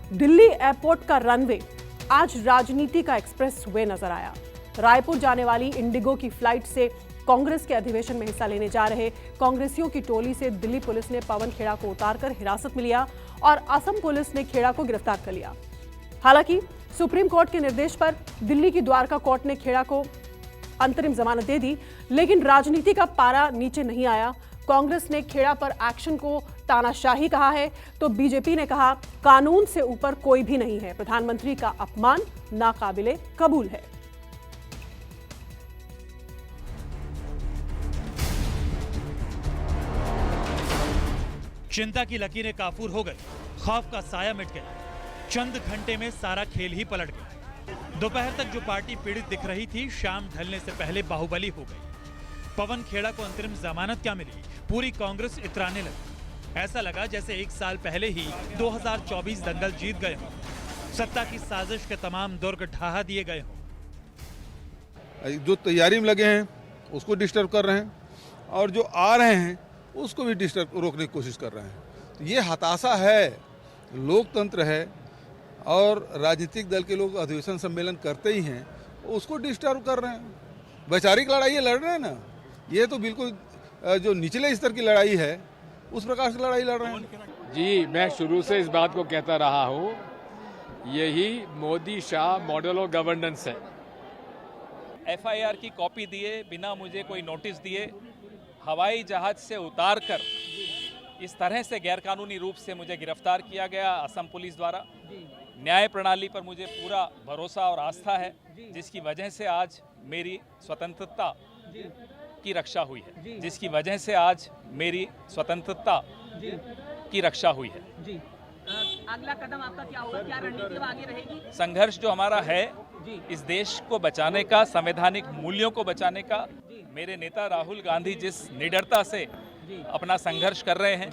Delhi airport का runway आज राजनीति का एक्सप्रेस वे नजर आया। रायपुर जाने वाली इंडिगो की फ्लाइट से कांग्रेस के अधिवेशन में हिस्सा लेने जा रहे कांग्रेसियों की टोली से दिल्ली पुलिस ने पवन खेड़ा को उतारकर हिरासत में लिया और असम पुलिस ने खेड़ा को गिरफ्तार कर लिया। हालांकि सुप्रीम कोर्ट के निर्देश पर दिल्ली की द्वारका कोर्ट ने खेड़ा को अंतरिम जमानत दे दी, लेकिन राजनीति का पारा नीचे नहीं आया। कांग्रेस ने खेड़ा पर एक्शन को तानाशाही कहा है, तो बीजेपी ने कहा कानून से ऊपर कोई भी नहीं है। प्रधानमंत्री का अपमान नाकाबिले कबूल है। चिंता की लकीरें काफूर हो गई, खौफ का साया मिट गया। चंद घंटे में सारा खेल ही पलट गया। दोपहर तक जो पार्टी पीड़ित दिख रही थी, शाम ढलने से पहले बाहुबली हो गई। पवन खेड़ा को अंतरिम जमानत क्या मिली, पूरी कांग्रेस इतराने लगी। ऐसा लगा जैसे एक साल पहले ही 2024 दंगल जीत गए हों, सत्ता की साजिश के तमाम दुर्ग ढहा दिए गए हों। जो तैयारी में लगे हैं उसको डिस्टर्ब कर रहे हैं और जो आ रहे हैं उसको भी डिस्टर्ब रोकने की कोशिश कर रहे हैं। तो ये हताशा है, लोकतंत्र है और राजनीतिक दल के लोग अधिवेशन सम्मेलन करते ही हैं, उसको डिस्टर्ब कर रहे हैं। वैचारिक लड़ाई लड़ रहे हैं ना, ये तो बिल्कुल जो निचले स्तर की लड़ाई है उस प्रकार से लड़ाई लड़ रहे हैं। जी, मैं शुरू से इस बात को कहता रहा हूँ, यही Modi Shah model of governance है। एफआईआर की कॉपी दिए बिना मुझे कोई नोटिस दिए हवाई जहाज से उतार कर इस तरह से गैरकानूनी रूप से मुझे गिरफ्तार किया गया असम पुलिस द्वारा। न्याय प्रणाली पर मुझे पूरा भरोसा और आस्था है, जिसकी वजह से आज मेरी स्वतंत्रता की रक्षा हुई है, जिसकी वजह से आज मेरी स्वतंत्रता की रक्षा हुई है। जी। अगला कदम आपका क्या होगा, क्या रणनीति आगे रहेगी? संघर्ष जो हमारा है इस देश को बचाने का, संवैधानिक मूल्यों को बचाने का, मेरे नेता राहुल गांधी जिस निडरता से अपना संघर्ष कर रहे हैं,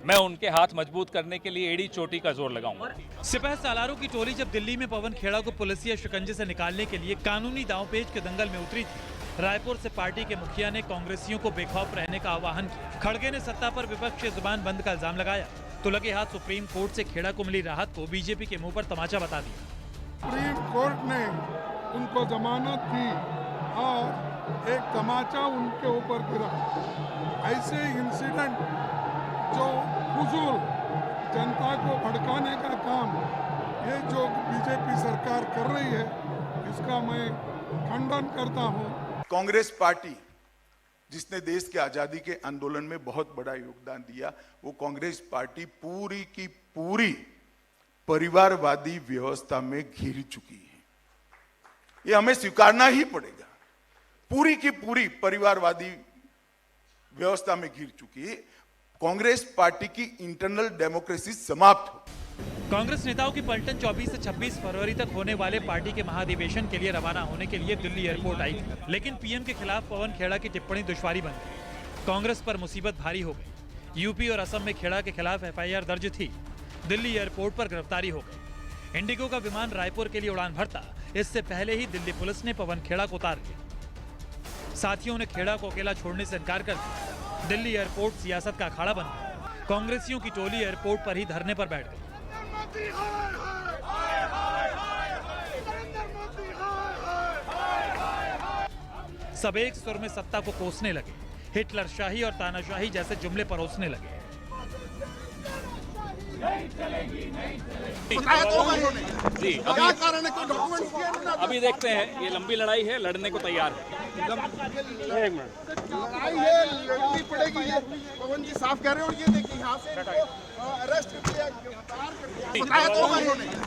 मैं उनके हाथ मजबूत करने के लिए एड़ी चोटी का जोर लगाऊंगा। सिपह सालारों की टोली जब दिल्ली में पवन खेड़ा को पुलिसिया शिकंजे से निकालने के लिए कानूनी दांवपेच के दंगल में उतरी थी, रायपुर से पार्टी के मुखिया ने कांग्रेसियों को बेखौफ रहने का आह्वान किया। खड़गे ने सत्ता पर विपक्ष की जुबान बंद का इल्जाम लगाया, तो लगे हाथ सुप्रीम कोर्ट से खेड़ा को मिली राहत को बीजेपी के मुंह पर तमाचा बता दिया। सुप्रीम कोर्ट ने उनको जमानत दी और एक तमाचा उनके ऊपर गिरा। ऐसे इंसिडेंट जो हुजूर जनता को भड़काने का काम ये जो बीजेपी सरकार कर रही है, इसका मैं खंडन करता हूँ। कांग्रेस पार्टी जिसने देश के आजादी के आंदोलन में बहुत बड़ा योगदान दिया, वो कांग्रेस पार्टी पूरी की पूरी परिवारवादी व्यवस्था में घिर चुकी है। ये हमें स्वीकारना ही पड़ेगा। पूरी की पूरी परिवारवादी व्यवस्था में घिर चुकी है। कांग्रेस पार्टी की इंटरनल डेमोक्रेसी समाप्त हो। कांग्रेस नेताओं की पलटन 24 से 26 फरवरी तक होने वाले पार्टी के महाधिवेशन के लिए रवाना होने के लिए दिल्ली एयरपोर्ट आई थी, लेकिन पीएम के खिलाफ पवन खेड़ा की टिप्पणी दुश्वारी बन गई। कांग्रेस पर मुसीबत भारी हो गई। यूपी और असम में खेड़ा के खिलाफ एफआईआर दर्ज थी। दिल्ली एयरपोर्ट पर गिरफ्तारी हो गई। इंडिगो का विमान रायपुर के लिए उड़ान भरता, इससे पहले ही दिल्ली पुलिस ने पवन खेड़ा को उतार लिया। साथियों ने खेड़ा को अकेला छोड़ने से इनकार कर दिया। दिल्ली एयरपोर्ट सियासत का अखाड़ा बन गया। कांग्रेसियों की टोली एयरपोर्ट पर ही धरने पर बैठ गई। सब एक सुर में सत्ता को कोसने लगे, हिटलर शाही और तानाशाही जैसे जुमले परोसने लगे। जी, अभी देखते हैं, ये लंबी लड़ाई है, लड़ने को तैयार है। लड़ाई है, लड़नी पड़ेगी। पवन जी साफ कह रहे हो, ये देखिए यहाँ से अरेस्ट किया, गिरफ्तार कर दिया।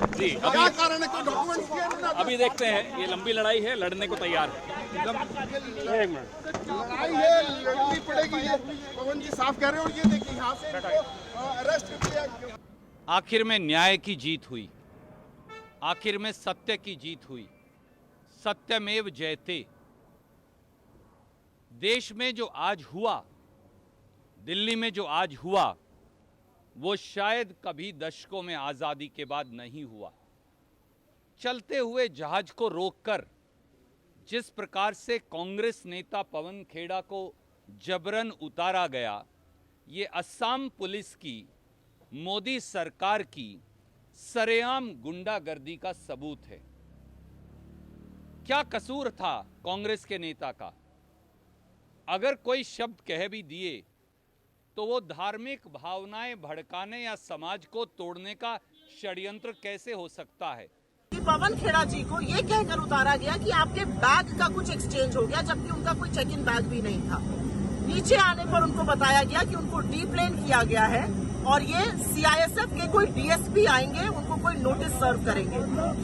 जी, क्या कारण है, कोई डॉक्यूमेंट्स किए? अभी देखते हैं, ये लंबी लड़ाई है, लड़ने को तैयार है। लड़ाई है, लड़नी पड़ेगी। पवन जी साफ कह रहे हो, ये देखिए यहाँ से अरेस्ट किया। आखिर में न्याय की जीत हुई, आखिर में सत्य की जीत हुई। सत्यमेव जयते। देश में जो आज हुआ, दिल्ली में जो आज हुआ, वो शायद कभी दशकों में आज़ादी के बाद नहीं हुआ। चलते हुए जहाज को रोककर जिस प्रकार से कांग्रेस नेता पवन खेड़ा को जबरन उतारा गया, ये अस्साम पुलिस की, मोदी सरकार की सरेआम गुंडागर्दी का सबूत है। क्या कसूर था कांग्रेस के नेता का? अगर कोई शब्द कह भी दिए तो वो धार्मिक भावनाएं भड़काने या समाज को तोड़ने का षड्यंत्र कैसे हो सकता है? पवन खेड़ा जी को ये कहकर उतारा गया कि आपके बैग का कुछ एक्सचेंज हो गया, जबकि उनका कोई चेक इन बैग भी नहीं था। नीचे आने पर उनको बताया गया कि उनको डीप्लेन किया गया है और ये सीआईएसएफ के कोई डीएसपी आएंगे, उनको कोई नोटिस सर्व करेंगे।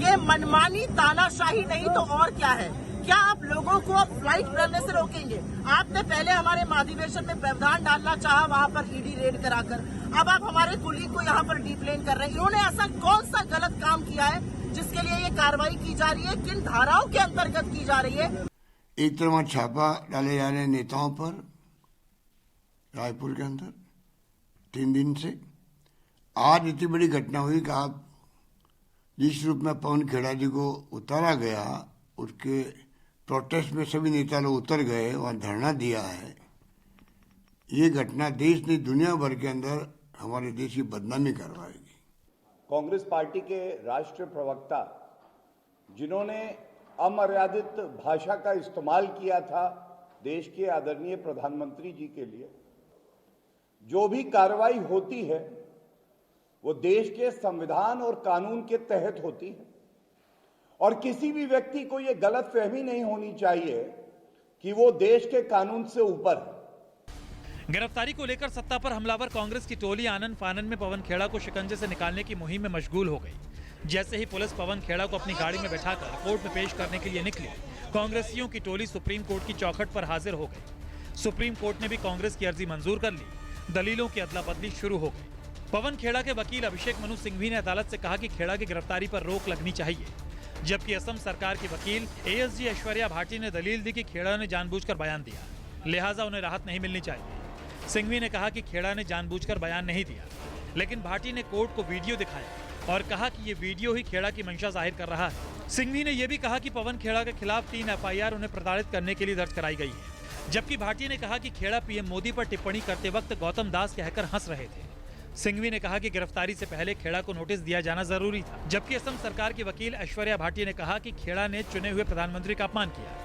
ये मनमानी तानाशाही नहीं तो और क्या है? क्या आप लोगों को अब फ्लाइट करने से रोकेंगे? आपने पहले हमारे महाधिवेशन में व्यवधान डालना चाहा, वहां पर ईडी रेड कराकर, अब आप हमारे कुलीग को यहाँ पर डीप्लेन कर रहे हैं। इन्होंने ऐसा कौन सा गलत काम किया है जिसके लिए ये कार्रवाई की जा रही है? किन धाराओं के अंतर्गत की जा रही है? एक तरफ छापा डाले जा रहे हैं नेताओं पर रायपुर के अंदर 3 दिन से। आज इतनी बड़ी घटना हुई कि आप जिस रूप में पवन खेड़ा जी को उतारा गया, उसके प्रोटेस्ट में सभी नेता लोग उतर गए, वहाँ धरना दिया है। ये घटना देश नहीं दुनिया भर के अंदर हमारे देश की बदनामी करवाएगी। कांग्रेस पार्टी के राष्ट्रीय प्रवक्ता जिन्होंने अमर्यादित भाषा का इस्तेमाल किया था देश के आदरणीय प्रधानमंत्री जी के लिए, जो भी कार्रवाई होती है वो देश के संविधान और कानून के तहत होती है और किसी भी व्यक्ति को ये गलतफहमी नहीं होनी चाहिए कि वो देश के कानून से ऊपर है। गिरफ्तारी को लेकर सत्ता पर हमलावर कांग्रेस की टोली आनन फानन में पवन खेड़ा को शिकंजे से निकालने की मुहिम में मशगूल हो गई। जैसे ही पुलिस पवन खेड़ा को अपनी गाड़ी में बैठाकर कोर्ट में पेश करने के लिए निकली, कांग्रेसियों की टोली सुप्रीम कोर्ट की चौखट पर हाजिर हो गई। सुप्रीम कोर्ट ने भी कांग्रेस की अर्जी मंजूर कर ली। दलीलों की अदला बदली शुरू हो गई। पवन खेड़ा के वकील अभिषेक मनु सिंघवी ने अदालत से कहा कि खेड़ा की गिरफ्तारी पर रोक लगनी चाहिए, जबकि असम सरकार की वकील एएसजी ऐश्वर्या भाटी ने दलील दी कि खेड़ा ने जानबूझकर बयान दिया, लिहाजा उन्हें राहत नहीं मिलनी चाहिए। सिंघवी ने कहा कि खेड़ा ने जानबूझकर बयान नहीं दिया, लेकिन भाटी ने कोर्ट को वीडियो दिखाया और कहा कि ये वीडियो ही खेड़ा की मंशा जाहिर कर रहा है। सिंघवी ने यह भी कहा कि पवन खेड़ा के खिलाफ 3 एफआईआर उन्हें प्रताड़ित करने के लिए दर्ज कराई गई है, जबकि भाटी ने कहा कि खेड़ा पीएम मोदी पर टिप्पणी करते वक्त गौतम दास कहकर हंस रहे थे। सिंघवी ने कहा कि गिरफ्तारी से पहले खेड़ा को नोटिस दिया जाना जरूरी था, जबकि असम सरकार की वकील ऐश्वर्या भाटी ने कहा कि खेड़ा ने चुने हुए प्रधानमंत्री का अपमान किया।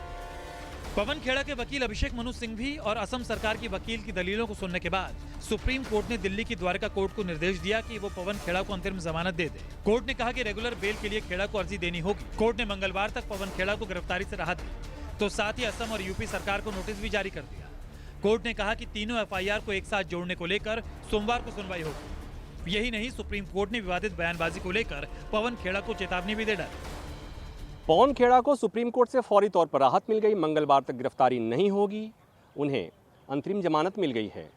पवन खेड़ा के वकील अभिषेक मनु सिंघवी और असम सरकार की वकील की दलीलों को सुनने के बाद सुप्रीम कोर्ट ने दिल्ली की द्वारका कोर्ट को निर्देश दिया कि वो पवन खेड़ा को अंतरिम जमानत दे दे। कोर्ट ने कहा कि रेगुलर बेल के लिए खेड़ा को अर्जी देनी होगी। कोर्ट ने मंगलवार तक पवन खेड़ा को गिरफ्तारी से राहत दी, तो साथ ही असम और यूपी सरकार को नोटिस भी जारी कर दिया। कोर्ट ने कहा कि तीनों एफआईआर को एक साथ जोड़ने को लेकर सोमवार को सुनवाई होगी। यही नहीं, सुप्रीम कोर्ट ने विवादित बयानबाजी को लेकर पवन खेड़ा को चेतावनी भी दे डाली। पवन खेड़ा को सुप्रीम कोर्ट से फौरी तौर पर राहत मिल गई। मंगलवार तक गिरफ्तारी नहीं होगी, उन्हें अंतरिम जमानत मिल गई है।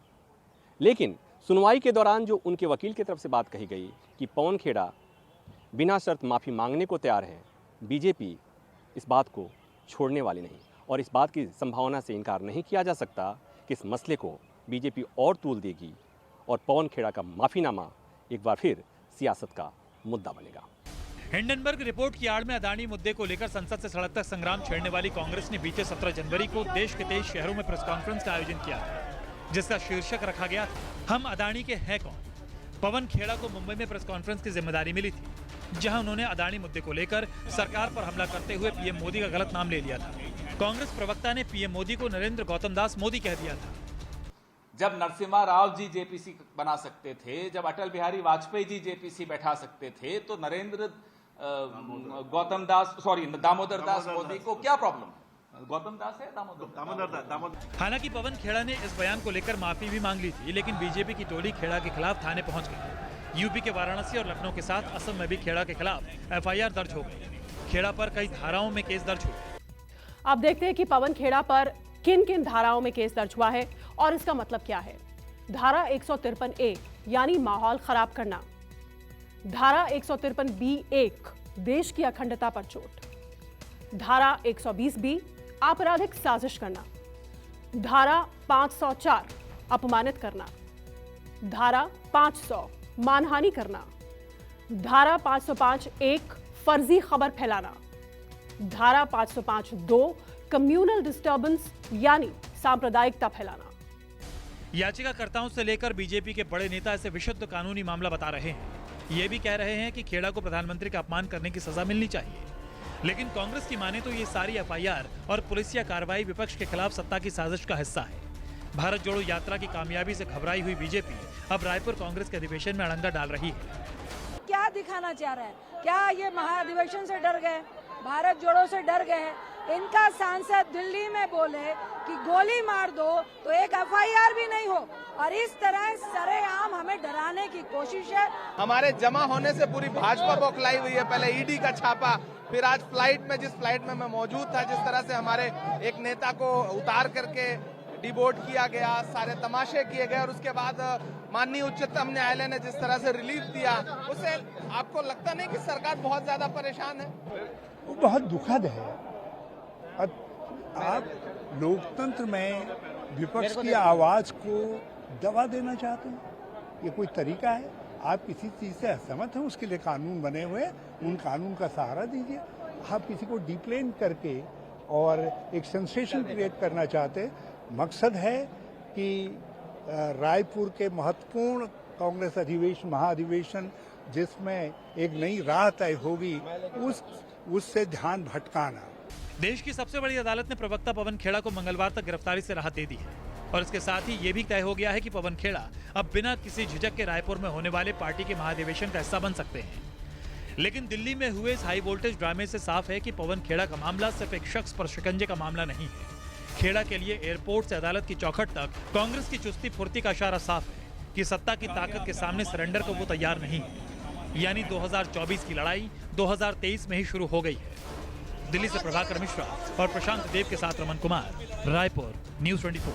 लेकिन सुनवाई के दौरान जो उनके वकील की तरफ से बात कही गई कि पवन खेड़ा बिना शर्त माफ़ी मांगने को तैयार है, बीजेपी इस बात को छोड़ने वाली नहीं और इस बात की संभावना से इनकार नहीं किया जा सकता कि इस मसले को बीजेपी और तूल देगी और पवन खेड़ा का माफीनामा एक बार फिर सियासत का मुद्दा बनेगा। हिंडनबर्ग रिपोर्ट की आड़ में अदानी मुद्दे को लेकर संसद से सड़क तक संग्राम छेड़ने वाली कांग्रेस ने बीते 17 जनवरी को देश के 23 शहरों में प्रेस कॉन्फ्रेंस का आयोजन किया था, जिसका शीर्षक रखा गया था, हम अदानी के हैं कौन। पवन खेड़ा को मुंबई में प्रेस कॉन्फ्रेंस की जिम्मेदारी मिली थी, जहां उन्होंने अदानी मुद्दे को लेकर सरकार पर हमला करते हुए पीएम मोदी का गलत नाम ले लिया था। कांग्रेस प्रवक्ता ने पीएम मोदी को नरेंद्र गौतम दास मोदी कह दिया था। जब नरसिम्हा राव जी जेपीसी बना सकते थे, जब अटल बिहारी वाजपेयी जी जेपीसी बैठा सकते थे, तो नरेंद्र दामोदर दास मोदी को क्या प्रॉब्लम है? गौतम दास है, दामोदर। हालांकि पवन खेड़ा ने इस बयान को लेकर माफी भी मांग ली थी, लेकिन बीजेपी की टोली खेड़ा के खिलाफ थाने पहुंच गई। यूपी के वाराणसी और लखनऊ के साथ असम में भी खेड़ा के खिलाफ एफआईआर दर्ज हो गई। खेड़ा पर कई धाराओं में केस दर्ज हुए। अब देखते हैं कि पवन खेड़ा पर किन किन धाराओं में केस दर्ज हुआ है और इसका मतलब क्या है। धारा 153A यानी माहौल खराब करना, धारा 153B1 देश की अखंडता पर चोट, धारा 120B आपराधिक साजिश करना, धारा 504 अपमानित करना, धारा 500 मानहानि करना, धारा 505(1) फर्जी खबर फैलाना, धारा 505(2) कम्युनल डिस्टर्बेंस यानी सांप्रदायिकता फैलाना। याचिकाकर्ताओं से लेकर बीजेपी के बड़े नेता इसे विशुद्ध कानूनी मामला बता रहे हैं। ये भी कह रहे हैं कि खेड़ा को प्रधानमंत्री का अपमान करने की सजा मिलनी चाहिए। लेकिन कांग्रेस की माने तो ये सारी एफआईआर और पुलिसिया कार्रवाई विपक्ष के खिलाफ सत्ता की साजिश का हिस्सा है। भारत जोड़ो यात्रा की कामयाबी से घबराई हुई बीजेपी अब रायपुर कांग्रेस के अधिवेशन में अड़ंगा डाल रही है। क्या दिखाना चाह रहा है? क्या ये महाधिवेशन से डर गए, भारत जोड़ो से डर गए? इनका सांसद दिल्ली में बोले कि गोली मार दो तो एक एफआईआर भी नहीं हो, और इस तरह सरेआम हमें डराने की कोशिश है। हमारे जमा होने से पूरी भाजपा बौखलाई हुई है। पहले ईडी का छापा, फिर आज फ्लाइट में, जिस फ्लाइट में मैं मौजूद था, जिस तरह से हमारे एक नेता को उतार करके डिबोर्ड किया गया, सारे तमाशे किए गए, और उसके बाद माननीय उच्चतम न्यायालय ने जिस तरह से रिलीफ दिया, उससे आपको लगता नहीं कि सरकार बहुत ज्यादा परेशान है? वो बहुत दुखद है। आप लोकतंत्र में विपक्ष की आवाज को दबा देना चाहते हैं, ये कोई तरीका है? आप किसी चीज से असहमत हैं, उसके लिए कानून बने हुए, उन कानून का सहारा दीजिए। आप किसी को डिप्लेन करके और एक सेंसेशन क्रिएट करना चाहते, मकसद है कि रायपुर के महत्वपूर्ण कांग्रेस अधिवेशन, महाधिवेशन, जिसमें एक नई राह तय होगी, उससे ध्यान भटकाना। देश की सबसे बड़ी अदालत ने प्रवक्ता पवन खेड़ा को मंगलवार तक गिरफ्तारी से राहत दे दी है, और इसके साथ ही ये भी तय हो गया है कि पवन खेड़ा अब बिना किसी झिझक के रायपुर में होने वाले पार्टी के महाधिवेशन का हिस्सा बन सकते हैं। लेकिन दिल्ली में हुए इस हाई वोल्टेज ड्रामे से साफ है कि पवन खेड़ा का मामला सिर्फ एक शख्स पर शिकंजे का मामला नहीं है। खेड़ा के लिए एयरपोर्ट से अदालत की चौखट तक कांग्रेस की चुस्ती फुर्ती का इशारा साफ है कि सत्ता की ताकत के सामने सरेंडर को वो तैयार नहीं है। यानी 2024 की लड़ाई 2023 में ही शुरू हो गई है। दिल्ली से प्रभाकर मिश्रा और प्रशांत देव के साथ रमन कुमार, रायपुर, न्यूज़ 24।